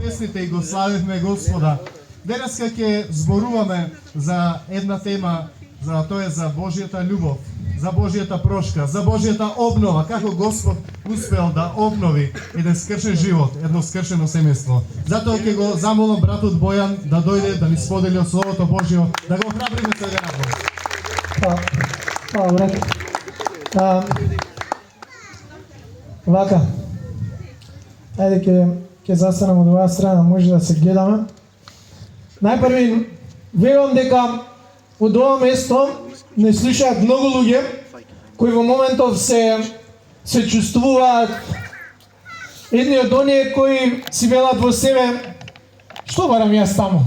песните и го славивме Господа. Денеска ќе зборуваме за една тема, за тоа е за Божјата љубов, за Божјата прошка, за Божјата обнова, како Господ успел да обнови еден скршен живот, едно скршено семејство. Затоа ќе го замолам братот Бојан да дојде да ни сподели од Словото Божјо, да го охрабриме со еден апел. Hvala, brate. Вака. Ајде ќе застанам од оваа страна, може да се гледаме. Најпрви, верувам дека од ова место не слушаат многу луѓе кои во моментов се чувствуваат едни од оние кои си велат во себе што барам јас таму.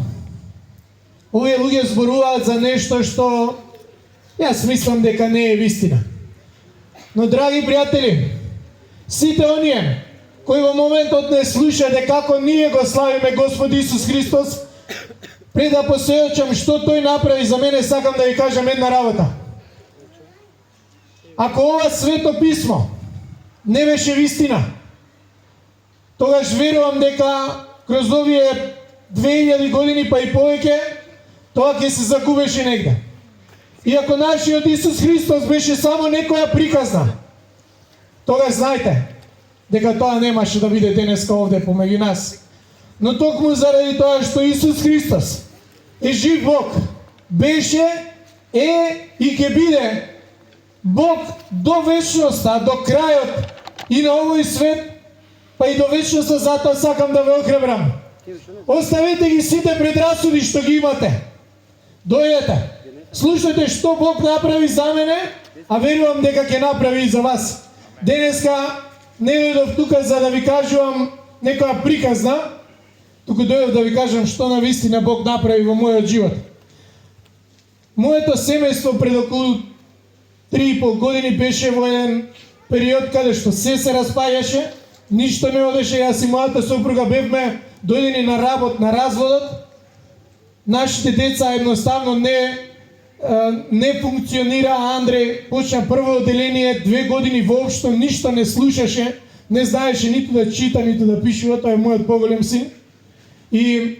Овие луѓе зборуваат за нешто што јас мислам дека не е вистина. Но, драги пријатели, сите оние кои во моментот не слушате како ние го славиме Господ Исус Христос, пред да посведочам што тој направи за мене, сакам да ви кажам една работа. Ако ова свето писмо не беше вистина, тогаш верувам дека кроз овие 2000 години па и повеќе, тоа ќе се загубеше негде. И ако нашиот Исус Христос беше само некоја приказна, тогаш знаете дека тоа немаше да биде денеска овде помеѓу нас. Но токму заради тоа што Исус Христос е жив Бог, беше, е и ќе биде Бог до вечноста, до крајот и на овој свет, па и до вечноста, затоа сакам да ве охрабрам. Оставете ги сите предрасуди што ги имате. Дојдете, слушате што Бог направи за мене, а верувам дека ќе направи и за вас. Денеска не дојдов тука за да ви кажувам некоја приказна, туку дојдов да ви кажам што навистина Бог направи во мојот живот. Моето семејство пред околу 3,5 години беше во еден период каде што се распаѓаше, ништо не одеше, јас и мојата сопруга бевме дојдени на работ, на разводот. Нашите деца едноставно не функционира. Андреј почна прво оделение, 2 години воопшто ништо не слушаше, не знаеше ниту да чита, ниту да пишува, тоа е мојот поголем син. И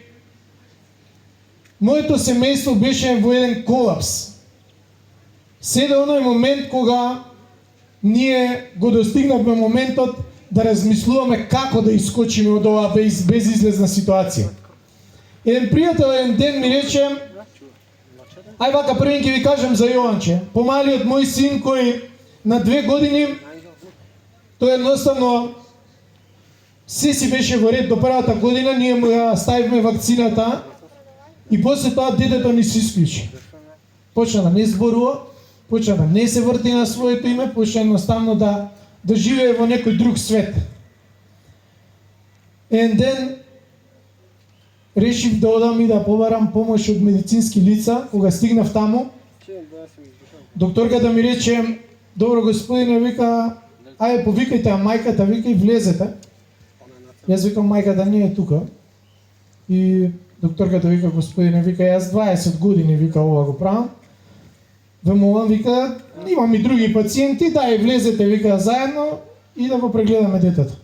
моето семејство беше во еден колапс. Седе оној момент кога ние го достигнавме моментот да размислуваме како да искочиме од оваа безизлезна ситуација. Еден пријател еден ден ми рече: ај вака, први ќе ви кажам за Јованче, помалиот мој син кој на 2 години, тој едноставно се си беше во ред до првата година, ние му ја ставивме вакцината и после тоа детето ни се исклучи. Почна да не зборува, почна да не се врти на своето име, почна едноставно да живее во некој друг свет. Еден ден решив да одам и да побарам помош од медицински лица. Кога стигнав таму, докторката ми рече: добро господине, вика, ајде повикајте мајката, вика, и влезете. Јас викам: мајката не е тука. И докторката вика: господине, вика, јас 20 години, вика, ова го правам. Ве молам, вика, имам и други пациенти, дај влезете, вика, заедно и да го прегледаме детето.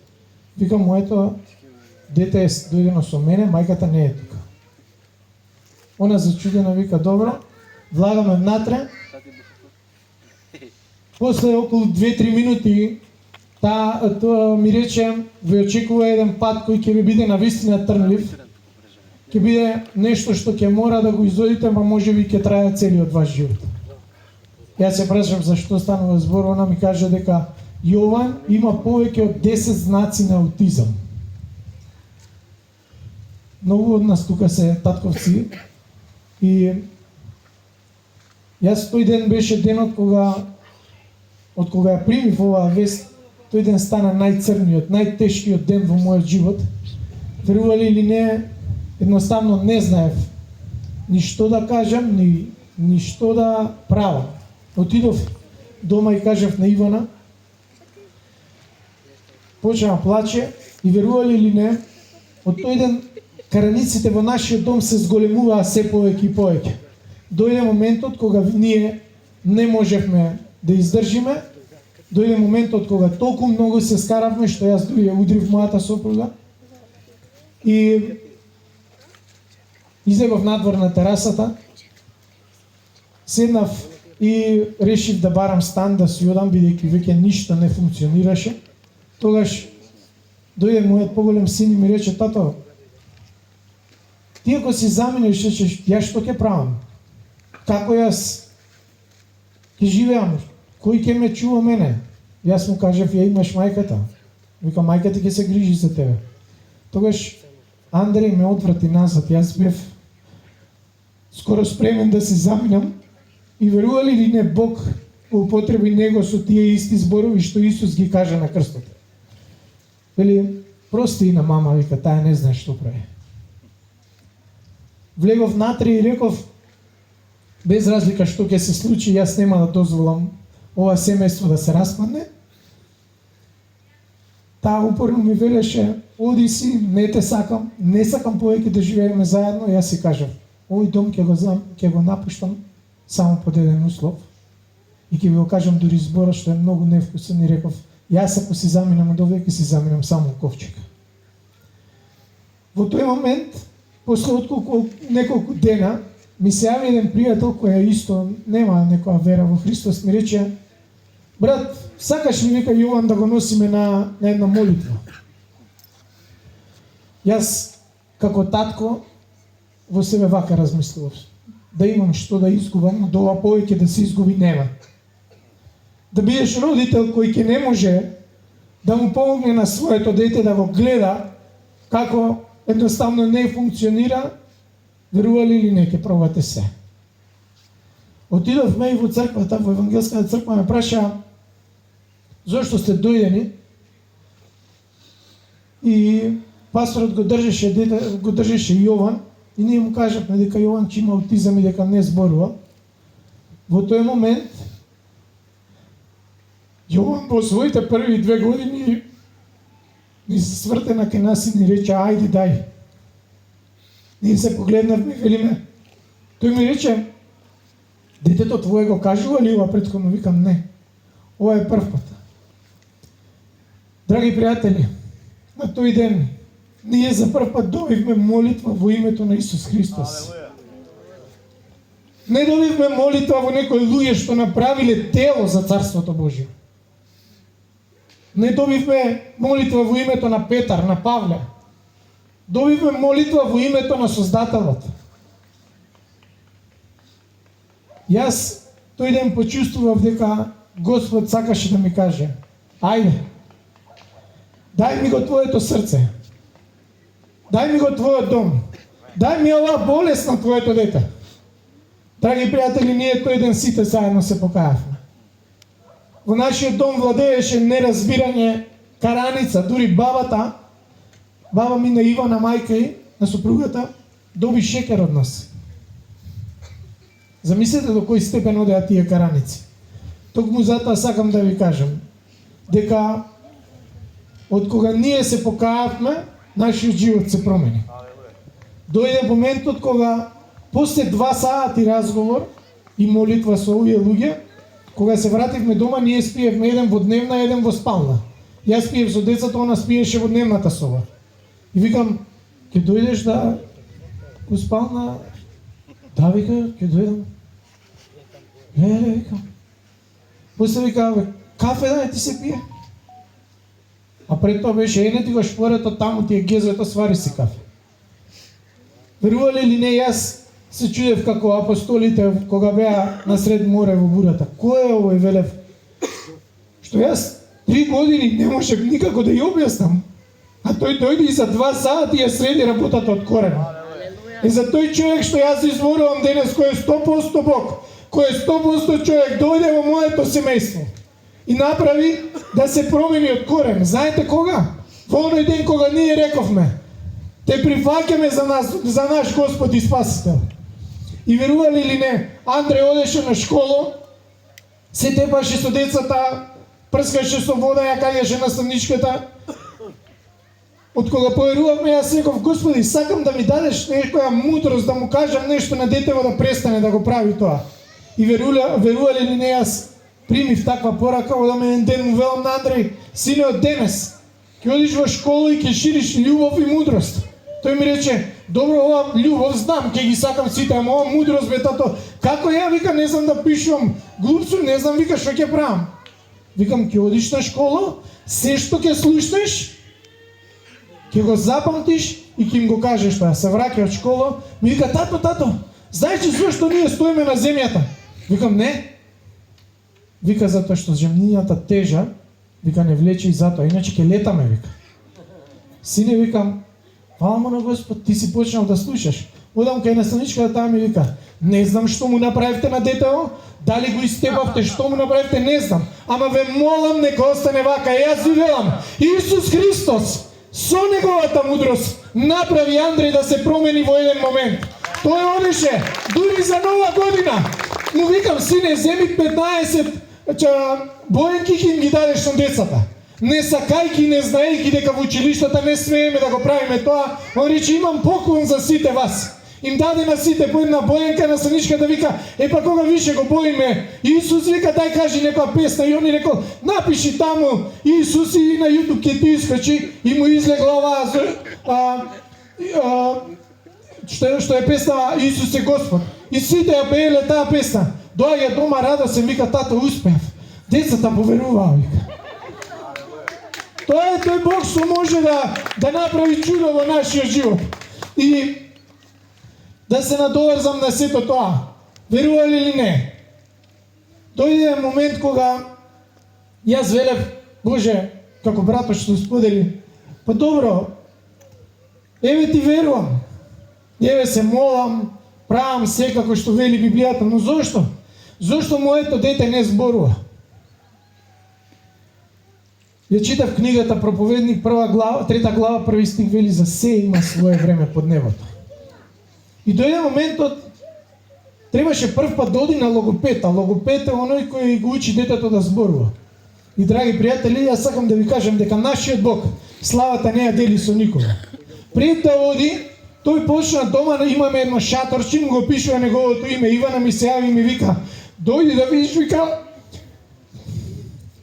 Викам: моето дете е дојдено со мене, мајката не е тука. Она зачудена вика: добро, влагаме внатре. После околу 2-3 минути тоа ми рече: ве очекува еден пат кој ќе ви биде навистина трнлив, ќе биде нешто што ќе мора да го изодите, ма може би ќе трае целиот ваш живот. Јас се прашам за што станува збор, она ми каже дека Јован има повеќе од 10 знаци на аутизам. Многу од нас тука се татковци и јас тој ден беше денот од кога ја примив оваа вест, тој ден стана најцрниот, најтешкиот ден во мојот живот. Верували или не, едноставно не знаев ни што да кажам, ни што да правам. Отидов дома и кажав на Ивана, почна плаче и верували или не, од тој ден караниците во нашиот дом се зголемуваа се повеќе и повеќе. Дојде моментот кога ние не можевме да издржиме, дојде моментот кога толку многу се скаравме што јас дури ја удрив мојата сопруга И излегов надвор на терасата, седнав и решив да барам стан да си одам, бидејќи веќе ништо не функционираше. Тогаш дојде мојот поголем син и ми рече: тато, ти ако си заминеш, јас што ќе правам? Како јас ќе живеам? Кој ќе ме чува мене? Јас му кажав: ја имаш мајката. Вика: мајката ќе се грижи за тебе. Тогаш Андреј ме отврати назад. Јас бев скоро спремен да се заминам. И верували ли не, Бог употреби него со тие исти зборови што Исус ги кажа на крстот. Вели: прости и на мама, вика, таа не знае што прави. Влегов натре и реков: без разлика што ќе се случи, јас нема да дозволам ова семејство да се распадне. Таа упорно ми велеше: оди си, не те сакам, не сакам повеќе да живееме заедно. Јас си кажав: овој дом ќе го напуштам само под еден услов. И ќе ви го кажам дури збора што е многу невкусен, и реков: јас ако си заминам од овде, ќе си заминам само ковчег. Во тој момент, после неколку дена, ми се јави еден пријател кој исто нема некоја вера во Христос, ми рече: брат, сакаш ли, вика, Јован да го носиме на една молитва? Јас, како татко, во себе вака размислував: да имам што да изгубам, од ова повеќе да се изгуби нема. Да бидеш родител кој ќе не може да му помогне на своето дете да го гледа како едноставно не функционира, верували или не, ќе пробате се. Отидовме и во црквата, во евангелската црква ме праша: зошто сте дојдени? И пасторот го држеше Јован, и ние му кажавме дека Јован ќе има аутизам и дека не зборува. Во тој момент Јован во своите први 2 години ни се свртена кај нас и ни рече: ајде, дај. Ние се погледнавме и велиме. Тој ми рече: детето твое го кажува ли ова претходно? Викам: не. Ова е прв пат. Драги пријатели, на тој ден ние за прв пат добивме молитва во името на Исус Христос. Не добивме молитва во некои луѓе што направиле тело за Царството Божие. Не добивме молитва во името на Петар, на Павле. Добивме молитва во името на Создателот. Јас тој ден почувствував дека Господ сакаше да ми каже: ајде, дај ми го твоето срце, дај ми го твојот дом, дај ми оваа болест на твоето дете. Драги пријатели, ние тој ден сите заедно се покајавме. Во нашиот дом владееше неразбирање, караница, дури баба ми на Ивана, мајка и на супругата, доби шекер од нас. Замислете до кој степен одеа тие караници. Токму затоа сакам да ви кажам дека од кога ние се покаавме, нашиот живот се промени. Дојде моментот кога после 2 сати разговор и молитва со овие луѓе, кога се вративме дома, ние спиевме еден во дневна, еден во спална. Јас спиев со децата, она спиеше во дневната соба. И викам: ќе дојдеш да во спална? Да, вика, ќе дојдам. Викам. После вика: кафе да ти се пие? А пред тоа беше: не ти го шпорето таму, ти е гезото, свари си кафе. Верували ли не, јас се чудев како апостолите кога беа насред море во бурата. Кој е овој, велев, што јас 3 години не можев никако да ја објаснам, а тој дојде и за 2 сати ја среди работата од корен. И за тој човек што јас изборувам денес, кој е 100% Бог, кој е 100% човек, дојде во моето семејство и направи да се промени од корен. Знаете кога? Во оној ден кога ние рековме: те прифаќаме за наш Господ и Спасител. И верували или не, Андреј одеше на школо, се тепаше со децата, прскаше со вода, ја каѓаше наставничката. Од кога поверувавме, јас реков: Господи, сакам да ми дадеш некоја мудрост, да му кажам нешто на детево да престане да го прави тоа. И верували или не, јас примив таква порака, одам еден ден му велам на Андреј: сине, од денес ќе одиш во школа и ќе шириш љубов и мудрост. Тој ми рече, добро, ова љубов знам, ќе ги сакам сите, ама ова мудрост бе тато, како ја, вика, не знам да пишувам, глупцу, не знам, вика, што ќе правам. Викам, ќе одиш на школа, се што ќе слушнеш, ќе го запамтиш и ќе им го кажеш тоа. Се враќа од школа, ми вика, тато, знаеш ли зашто ние стоиме на земјата? Викам, не. Вика, затоа што земјината тежа, вика, не влече и затоа, иначе ќе летаме, вика. Сине, викам, фала му на Господ, ти си почнал да слушаш. Одам кај наставничката, таа ми вика, не знам што му направивте на детето, дали го истебавте, што му направивте, не знам. Ама ве молам, нека остане вака. Јас ви велам, Исус Христос со неговата мудрост направи Андреј да се промени во еден момент. Тој одеше дури за нова година. Му викам, сине, земи 15 боенки ќе им ги дадеш на децата. Не сакајки, не знаејки дека во училиштата не смееме да го правиме тоа, он рече, имам поклон за сите вас. Им даде на сите по една боенка, на саничка да вика, па кога више го боиме, Исус вика, дај кажи некоја песна, и они рекол, напиши таму Исус и на YouTube ќе ти искочи, и му излегла оваа што е песна Исус е Господ. И сите ја пееле таа песна. Доаѓа дома радосен, вика, тато, успеав. Децата поверуваа, вика. Тоа е тој Бог што може да направи чудо во нашиот живот. И да се надоврзам на сето тоа. Верували или не? Дојде момент кога јас велев, Боже, како братот што сподели, па добро, еве ти верувам. Еве се молам, правам секако што вели Библијата, но зошто? Зошто моето дете не зборува? Ја читав книгата Проповедник, 3 глава, 1 стих вели, за се има свое време под небото. И дојде моментот, требаше прв пат да оди на логопед, а логопед е оној кој го учи детето да зборува. И драги пријатели, јас сакам да ви кажам дека нашиот Бог славата не ја дели со никога. Пред да оди, тој почна дома, имаме едно шаторче, му го пишува неговото име, Ивана ми се јави и ми вика, дојди да видиш, вика,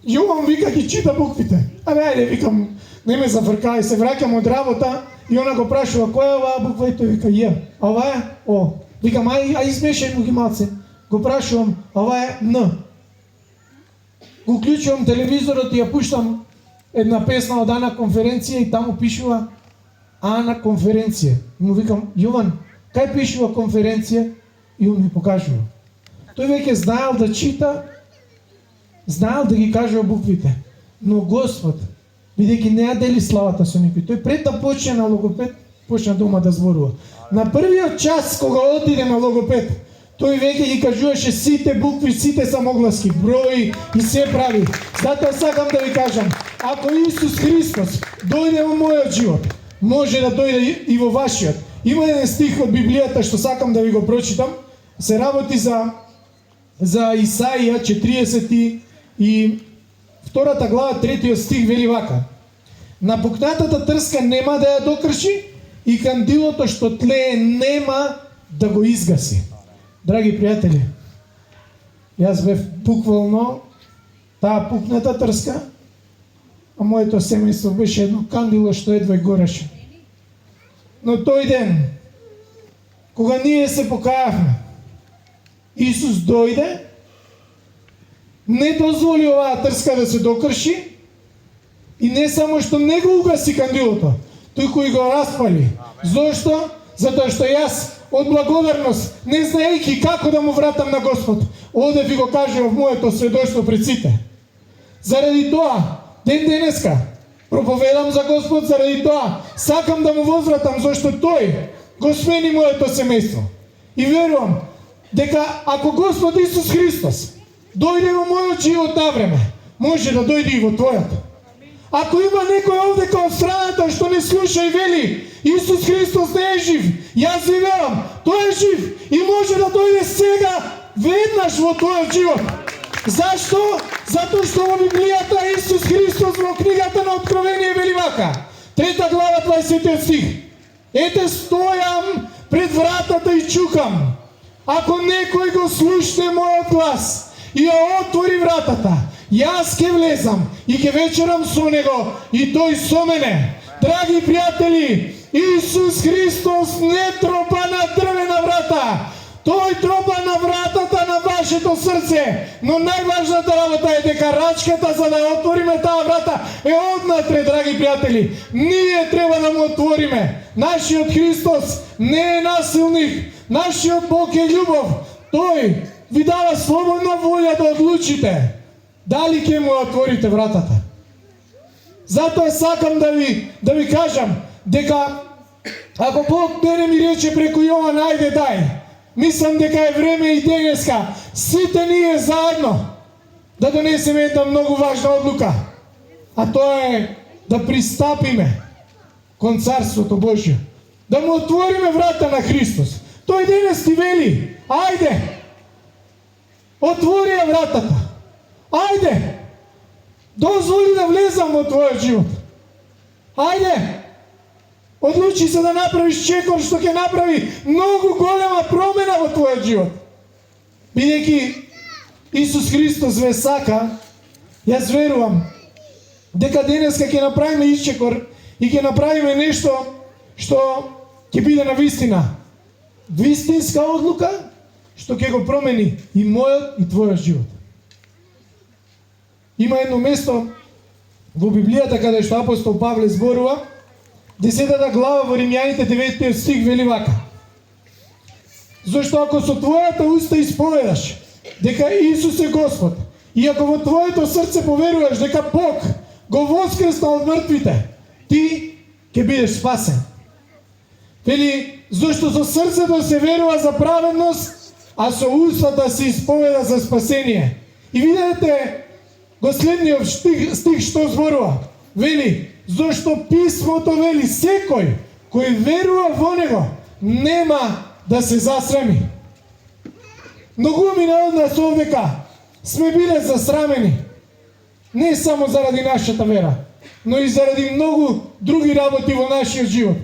Јован, вика, ги чита буквите. Ајде, викам, не ме зафркај, се враќам од работа и она го прашува, која е оваа буква? И тој вика, Ја. А оваа е? О. Викам, ај измешај му ги малце. Го прашувам, оваа е Н. Го уклучувам телевизорот и ја пуштам една песна од Ана конференција и таму пишува Ана конференција. И му викам, Јован, кај пишува конференција? И он ми покажува. Тој веќе знаел да чита, знаел да ги кажува буквите. Но Господ, бидејќи не ја дели славата со никој, тој пред да почне на логопед, почна дома да зборува. На првиот час кога отиде на логопед, тој веќе ги кажуваше сите букви, сите самогласки, брои и се прави. Затоа сакам да ви кажам, ако Исус Христос дојде во мојот живот, може да дојде и во вашиот. Има еден стих од Библијата што сакам да ви го прочитам. Се работи за Исаија 40 и 2 глава 3 стих вели вака. Напукнатата трска нема да ја докрши и кандилото што тлее нема да го изгаси. Драги пријатели, јас бев буквално таа пукната трска, а моето семејство беше едно кандило што едва гореше. Но тој ден, кога ние се покајавме, Исус дојде, не дозволи оваа трска да се докрши и не само што не го угаси кандилото, туку и го распали. Зошто? Затоа што јас од благодарност, не знаејќи како да му вратам на Господ, одев и го кажував моето сведоштво пред сите. Заради тоа, ден денеска, проповедам за Господ, заради тоа, сакам да му возвратам, зашто Тој го смени моето семејство. И верувам, дека ако Господ Исус Христос дојде во мојот живот на време, може да дојде и во твојот. Ако има некој овде кај страната што не слуша и вели, Исус Христос не е жив, јас ви верам, тој е жив и може да дојде сега веднаш во твојот живот. Зашто? Затоа што во Библијата Исус Христос во книгата на Откровение вели вака, 3 глава 20 стих. Ете стојам пред вратата и чукам. Ако некој го слушне мојот глас и ја отвори вратата, јас ќе влезам и ќе вечерам со него и тој со мене. Драги пријатели, Исус Христос не тропа на дрвена врата. Тој тропа на вратата на вашето срце. Но најважната работа е дека рачката за да отвориме таа врата е однатре, драги пријатели. Ние треба да му отвориме. Нашиот Христос не е насилник. Нашиот Бог е љубов. Тој ви дава слободна волја да одлучите дали ќе му отворите вратата. Затоа сакам да ви кажам дека ако Бог не ми рече преку Јован, ајде дај, мислам дека е време и денеска сите ние заедно да донесеме една многу важна одлука, а тоа е да пристапиме кон Царството Божјо, да му отвориме врата на Христос. Тој денес ти вели, ајде, отвори ја вратата, ајде, дозволи да влезам во твојот живот, ајде, одлучи се да направиш чекор што ќе направи многу голема промена во твојот живот. Бидејќи Исус Христос ве сака, јас верувам дека денеска ќе направиме исчекор и ќе направиме нешто што ќе биде на вистина. Вистинска одлука што ќе го промени и мојот и твојот живот. Има едно место во Библијата каде што апостол Павле зборува, 10 глава во Римјаните 9 стих вели вака: зашто ако со твојата уста исповедаш дека Исус е Господ и ако во твоето срце поверуваш дека Бог го воскресна од мртвите, ти ќе бидеш спасен. Вели, зашто со срцето се верува за праведност, а со устата се исповеда за спасение. И видете го следниот стих што зборува. Вели, зашто писмото вели, секој кој верува во него нема да се засрами. Многумина од нас овдека сме биле засрамени, не само заради нашата вера, но и заради многу други работи во нашиот живот.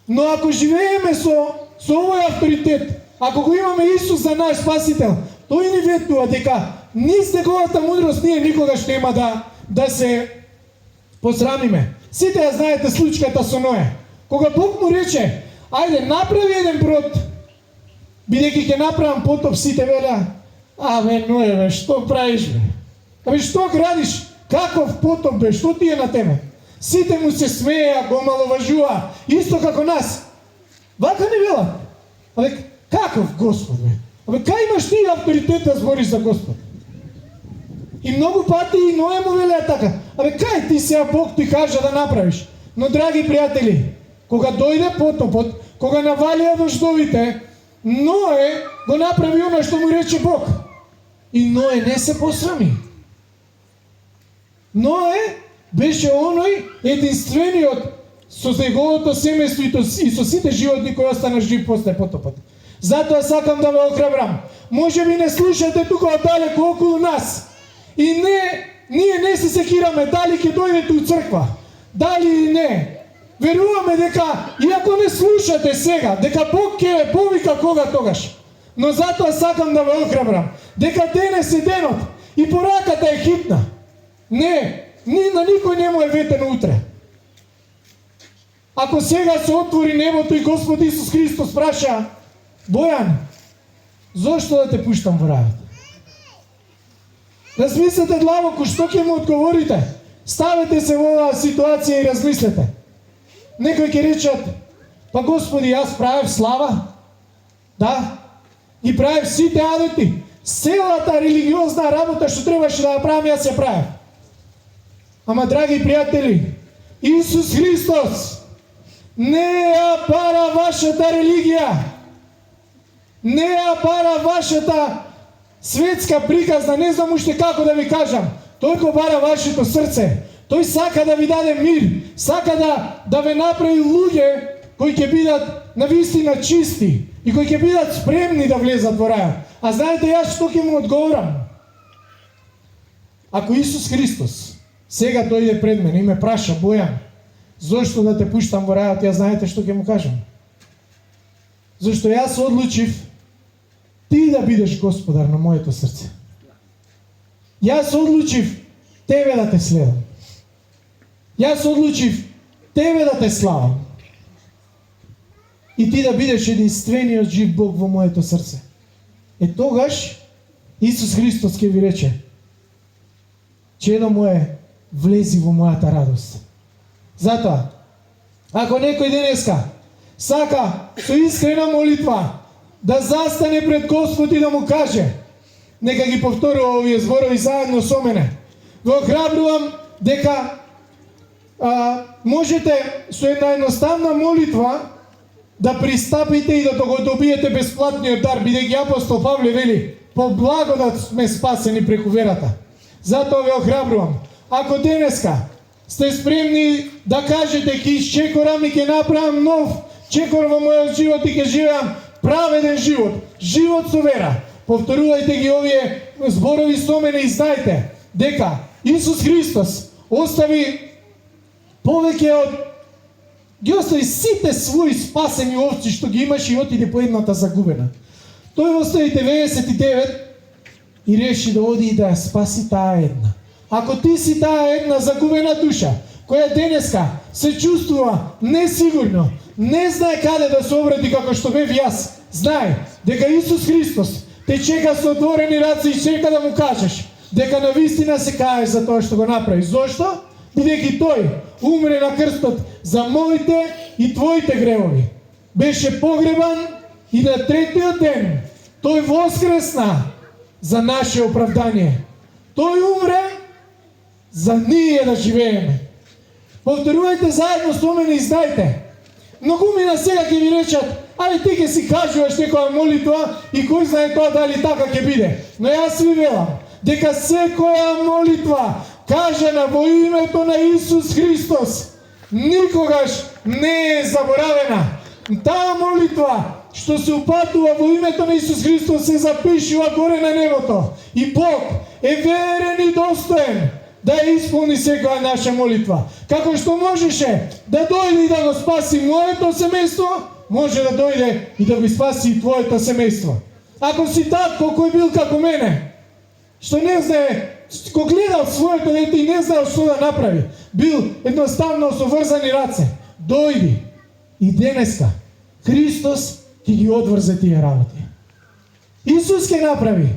Но ако живееме со овој авторитет, ако го имаме Исус за наш спасител, тој ни ветува дека низ неговата мудрост ние никогаш нема да се посрамиме. Сите ја знаете случката со Ное. Кога Бог му рече, ајде направи еден брод, бидејќи ќе направам потоп, сите велеа, абе Ное, бе, што правиш, бе? Абе што градиш? Каков потоп, бе? Што ти е на тебе? Сите му се смеја, го маловажува, исто како нас. Вака не велат. Абе, каков Господ, бе? Абе, кај имаш ти авторитет да збориш за Господ? И многу пати и Ное му велеа така. Абе, кај ти сега Бог ти кажа да направиш? Но, драги пријатели, кога дојде потопот, кога навалија дождовите, Ное го направи оно што му рече Бог. И Ное не се посрами. Ное беше оној единствениот со неговото семејство и со сите животни кои остана жив после потопот. Затоа сакам да ве охрабрам. Може би не слушате тука оддалеку околу нас. И ние не се секираме дали ќе дојдете у црква, дали или не. Веруваме дека, иако не слушате сега, дека Бог ќе ве повика кога тогаш. Но затоа сакам да ве охрабрам, дека денес е денот и пораката е хитна. Не, на никој не му е ветено утре. Ако сега се отвори небото и Господ Исус Христос праша, Бојан, зошто да те пуштам во рајот? Размислете длабоко што ќе му одговорите. Ставете се во оваа ситуација и размислете. Некои ќе речат, па Господи, јас правев слава. Да, и правев сите адети. Целата религиозна работа што требаше да ја правам, јас ја правев. Ама, драги пријатели, Исус Христос не ја бара вашата религија, не ја бара вашата светска приказна, не знам уште како да ви кажам. Тој го бара вашето срце. Тој сака да ви даде мир, сака да ве направи луѓе кои ќе бидат навистина чисти и кои ќе бидат спремни да влезат во рајот. А знаете јас што ќе му одговорам? Ако Исус Христос сега дојде пред мене и ме праша, Бојан, зошто да те пуштам во рајот, ја знаете што ќе му кажам? Зашто јас одлучив ти да бидеш господар на моето срце. Јас одлучив тебе да те следам. Јас одлучив тебе да те славам. и ти да бидеш единствениот жив Бог во моето срце. Тогаш Исус Христос ќе ви рече: чедо мое, влези во мојата радост. Затоа, ако некој денеска сака со искрена молитва да застане пред Господ и да му каже, нека ги повторува овие зборови заедно со мене. Ве охрабрувам дека можете со една едноставна молитва да пристапите и да го добиете бесплатниот дар, бидејќи апостол Павле вели: по благодат сме спасени преку верата. Затоа ве охрабрувам, ако денеска сте спремни да кажете: ќе исчекорам и ќе направам нов чекор во мојот живот и ќе живеам праведен живот, живот со вера, повторувајте ги овие зборови со мене и знајте дека Исус Христос остави повеќе од ги остави сите своји спасени овци што ги имаше и отиде по едната загубена. Тој остави 99 и реши да оди и да ја спаси таа една. Ако ти си таа една загубена душа, која денеска се чувствува несигурно, не знае каде да се обрати како што бев јас, знај дека Исус Христос те чека со отворени раце и чека да му кажеш дека навистина се каеш за тоа што го направи. Зошто? Бидејќи тој умре на крстот за моите и твоите гревови. Беше погребан и на третиот ден тој воскресна за наше оправдание. Тој умре за ние да живееме. Повторувајте заедно со мене и знајте. Многумина сега ќе ви речат: ајде ти ќе си кажуваш некоја молитва и кој знае тоа дали така ќе биде. Но јас ви велам дека секоја молитва кажана во името на Исус Христос никогаш не е заборавена. Таа молитва што се упатува во името на Исус Христос се запишува горе на небото и Бог е верен и достоен да ја исполни секоја наша молитва. Како што можеше да дојде и да го спаси моето семејство, може да дојде и да го спаси и твоето семејство. Ако си татко кој бил како мене, што не знае, кој гледал своето дете и не знаел што да направи, бил едноставно со врзани раце, дојди и денеска Христос ќе ги одврзе тие работи. Исус ќе направи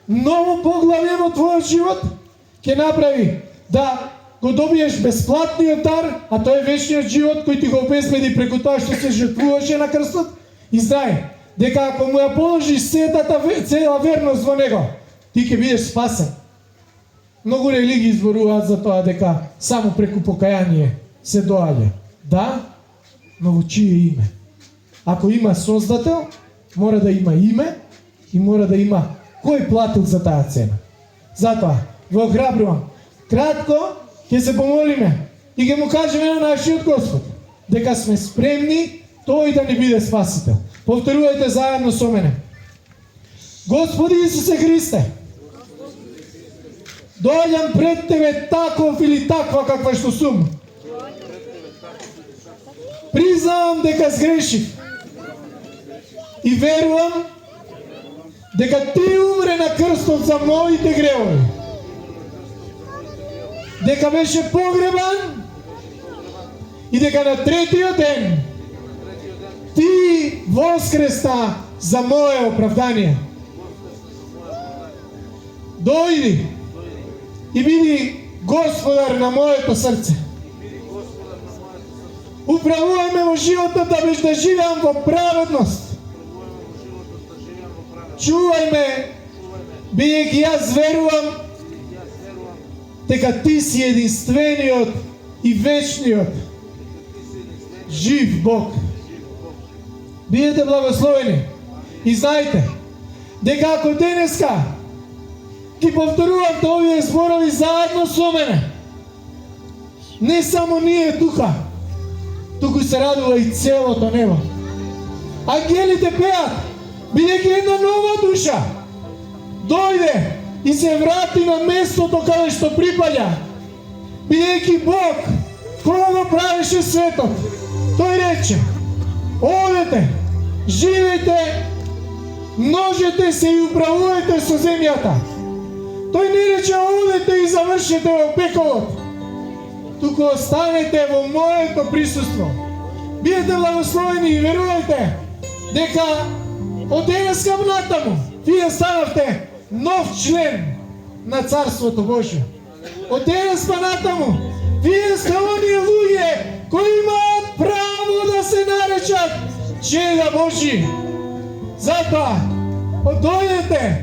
ново поглавје во твојот живот, ќе направи да го добиеш бесплатниот дар, а тоа е вечниот живот кој ти го обезбеди преку тоа што се жртвуваше на крстот. И знај дека ако му ја положиш цела верност во него, ти ќе бидеш спасен. Многу религии зборуваат за тоа дека само преку покаяние се доаѓа. Да, но во чие име? Ако има Создател, мора да има име и мора да има кој платил за таа цена. Затоа ве охрабрувам, кратко ќе се помолиме и ќе му кажеме на нашиот Господ дека сме спремни тој да ни биде спасител. Повторувајте заедно со мене. Господи Исусе Христе, доаѓам пред Тебе таков или таква каква што сум. Признавам дека сгрешив и верувам дека Ти умре на крстот за моите гревови. Дека беше погребан и дека на третиот ден Ти воскресна за мое оправдание. Дојди и биди Господар на моето срце. Управувај ме во животот да живеам во праведност. Чувај ме, бидејќи јас верувам дека Ти си единствениот и вечниот жив Бог. Бидете благословени и знајте дека ако денеска ги повторувате овие зборови заедно со мене, не само ние тука, туку се радува и целото небо. Ангелите пеат, бидејќи една нова душа дојде и се врати на местото каде што припаѓа. Бидејќи Бог, кога го правеше светот, тој рече: одете, живејте, множете се и управувајте со земјата. Тој не рече: одете и завршете во пеколот, туку останете во моето присуство. Бидете благословени и верувајте дека од денеска натаму вие станавте нов член на Царството Божие. Од денес па натаму вие сте оние луѓе кои имаат право да се наречат чеда Божи. Затоа, дојдете,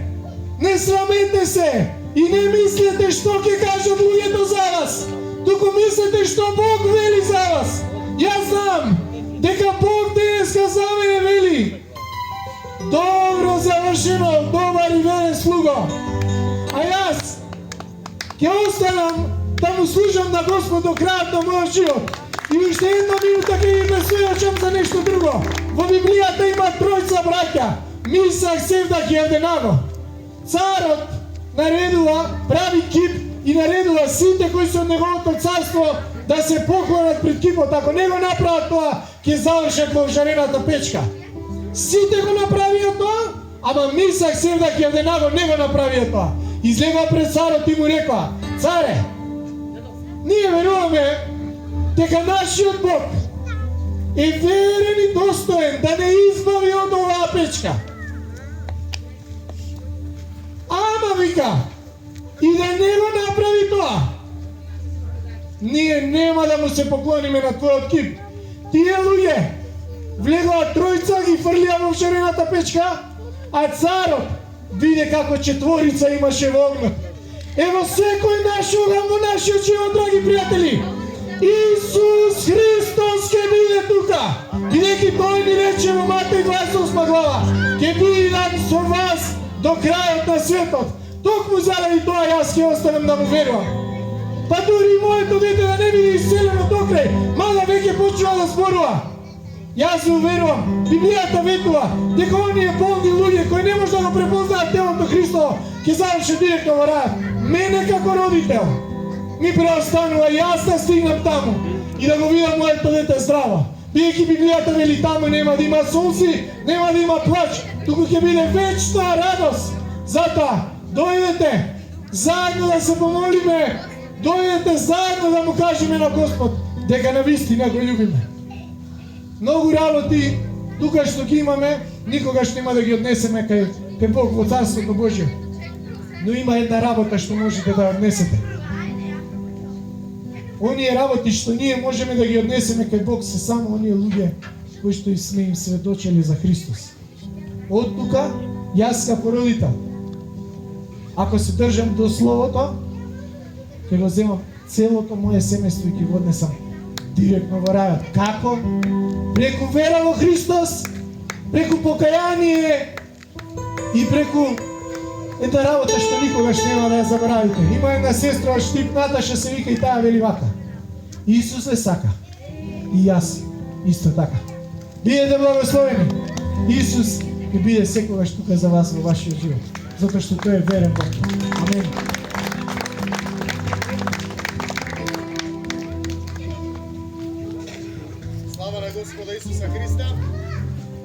не срамете се и не мислете што ќе кажат луѓето за вас, туку мислете што Бог вели за вас. Јас знам дека Бог денеска за мене вели: добро завршено, добар и верен слуго. А јас ќе останам да му служам на Господ до крајот на мојот живот. И уште една минута ќе ви пресведочам за нешто друго. Во Библијата има тројца браќа: Мисак, Севдак и Авденаго. Царот наредува, прави кип и наредува сите кои се од неговото царство да се поклонат пред кипот. Ако не го направат тоа, ќе завршат во жарената печка. Сите го направија тоа, ама Мисак, Севдак и Авденаго не го направија тоа. Излегува пред царот и му рекла: царе, ние веруваме дека нашиот Бог е верен и достоен да не избави од оваа печка. Ама вика, и да не го направи тоа, ние нема да му се поклониме на твојот кип. Тие луѓе влегоа тројца, ги фрлија во шарената печка, а царот виде како четворица имаше во огнот. Ево секој наш оган во нашиот живот, драги пријатели, Исус Христос ќе биде тука. Бидејќи тој ни рече во Матеј 28 глава: ќе бидам со вас до крајот на светот. Токму заради тоа јас ќе останам да му верувам. Па дури и моето дете да не биде исцелено докрај, мада веќе почува да зборува. Јас му верувам. Библијата ветува дека оние болни луѓе кои не може да го препознаат телото Христово ќе завршат директно во рајот. Мене како родител ми преостанува јас да стигнам таму и да го видам моето дете здраво. Бидејќи Библијата вели таму нема да има сонци, нема да има плач, туку ќе биде вечна радост. Затоа, дојдете заедно да се помолиме, дојдете заедно да му кажеме на Господ дека навистина го љубиме. Многу работи тука што ги имаме, никогаш нема да ги однесеме кај Бог во Царството Божие. Но има една работа што можете да однесете. Оние работи што ние можеме да ги однесеме кај Бог се само оние луѓе кои што и сме им сведочели за Христос. Од тука, јас како родител, ако се држам до Словото, ќе го земам целото моје семејство и ќе го однесам директно во рајот. Како? Преку вера во Христос, преку покаяние и преку една работа што никогаш нема да ја заборавите. Има една сестра од Штип, Наташа се вика, и таа вели вака: Исус е сака, и јас исто така. Бидете благословени. Исус ќе биде секогаш тука за вас во вашиот живот, затоа што тој е верен Бог. Амин. Слава на Господа Исуса Христа.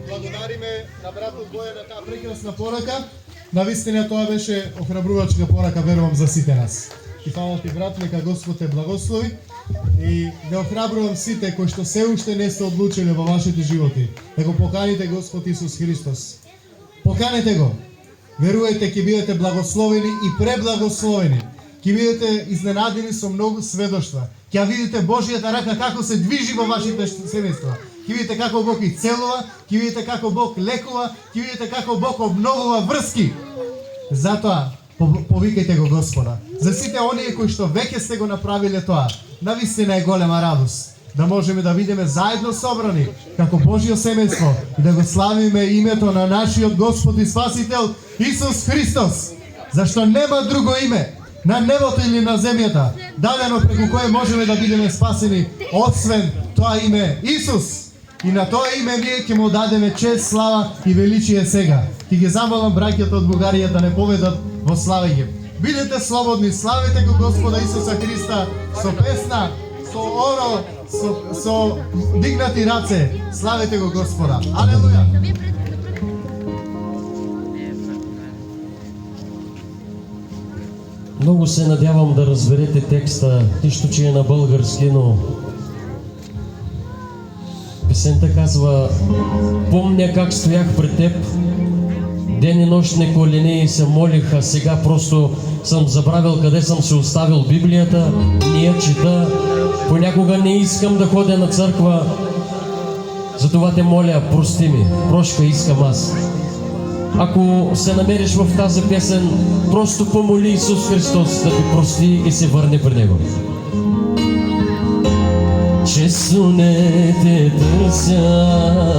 Благодариме на братот Бојан на таа прекрасна порака. Навистина тоа беше охрабрувачка порака, верувам, за сите нас. И фала ти, брат, нека Господ те благослови и да охрабрувам сите кои што се уште не сте одлучени во вашите животи, да го поканите Господ Исус Христос. Поканете го. Верувајте, ќе бидете благословени и преблагословени. Ќе бидете изненадени со многу сведоштва. Ќе видите Божјата рака како се движи во вашите семејства. Ќе видите како Бог ги целува, ќе видите како Бог лекува, ќе видите како Бог обновува врски. Затоа повикајте го Господа. За сите оние кои што веќе сте го направиле тоа, навистина е голема радост да можеме да видиме заедно собрани како Божјо семејство и да го славиме името на нашиот Господ и Спасител Исус Христос, зашто нема друго име на небото или на земјата дадено преку кое можеме да бидеме спасени освен тоа име Исус. И на тоа име ние ќе му дадеме чест, слава и величие сега. Ќе ги замолам браќата од Бугарија да не поведат во славење. Бидете слободни, славете го Господа Исуса Христа со песна, со оро, со дигнати раце. Славете го Господа. Алелуја! Многу се надявам да разберете текста, ништо че е на български, но Песента казва: помня как стоях пред теб, ден и нощ не колене и се молих, а сега просто съм забравил къде съм се оставил Библията, не я чета, понякога не искам да ходя на църква, затова те моля, прости ми, прошка искам аз. Ако се намериш в тази песен, просто помоли Исус Христос да ти прости и се върне при Него. Често не те търся,